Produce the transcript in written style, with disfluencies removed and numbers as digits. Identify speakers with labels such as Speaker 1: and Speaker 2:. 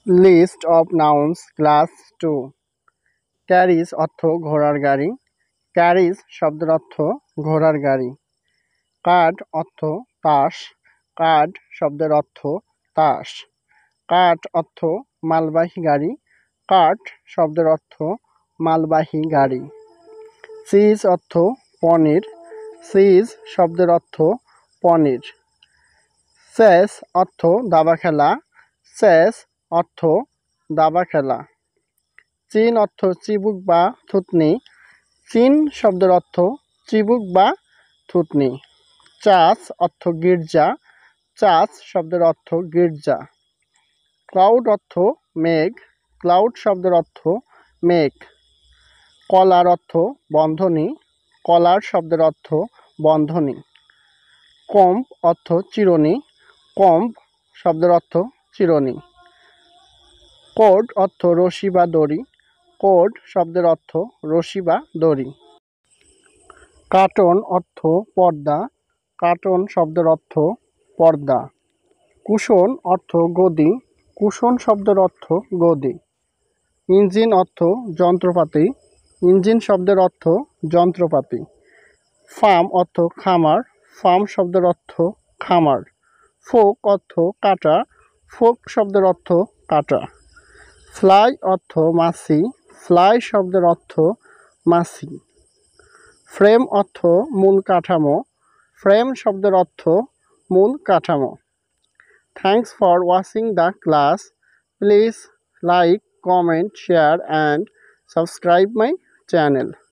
Speaker 1: List of nouns class 2। Carriage অর্থ ঘোড়ার গাড়ি। ক্যারিজ শব্দের অর্থ ঘোড়ার গাড়ি। কার্ড অর্থ তাস। কার্ড শব্দের অর্থ তাস। কার্ট অর্থ মালবাহী গাড়ি। কার্ট শব্দের অর্থ মালবাহী গাড়ি। চিজ অর্থ পনির। চিজ শব্দের অর্থ পনির। চেস অর্থ দাবা খেলা। চেস অর্থ দাবা খেলা। চিন অর্থ চিবুক বা থুতনি। চিন শব্দের অর্থ চিবুক বা থুতনি। চার্চ অর্থ গির্জা। চার্চ শব্দের অর্থ গির্জা। ক্লাউড অর্থ মেঘ। ক্লাউড শব্দের অর্থ মেঘ। কলার অর্থ বন্ধনী। কলার শব্দের অর্থ বন্ধনী। কম্ব অর্থ চিরুনি। কম্ব শব্দের অর্থ চিরুনি। কোড অর্থ রশি বা দড়ি। কোড শব্দের অর্থ রশি বা দড়ি। কার্টন অর্থ পর্দা। কার্টন শব্দের অর্থ পর্দা। কুশন অর্থ গদি। কুশন শব্দের অর্থ গদি। ইঞ্জিন অর্থ যন্ত্রপাতি। ইঞ্জিন শব্দের অর্থ যন্ত্রপাতি। ফার্ম অর্থ খামার। ফার্ম শব্দের অর্থ খামার। ফোক অর্থ কাঁটা। ফোক শব্দের অর্থ কাঁটা। ফ্লাই অর্থ মাছি। ফ্লাই শব্দের অর্থ মাছি। ফ্রেম অর্থ মূল কাঠামো। ফ্রেম শব্দের অর্থ মূল কাঠামো। Thanks for watching the class. Please like, comment, share and subscribe my channel.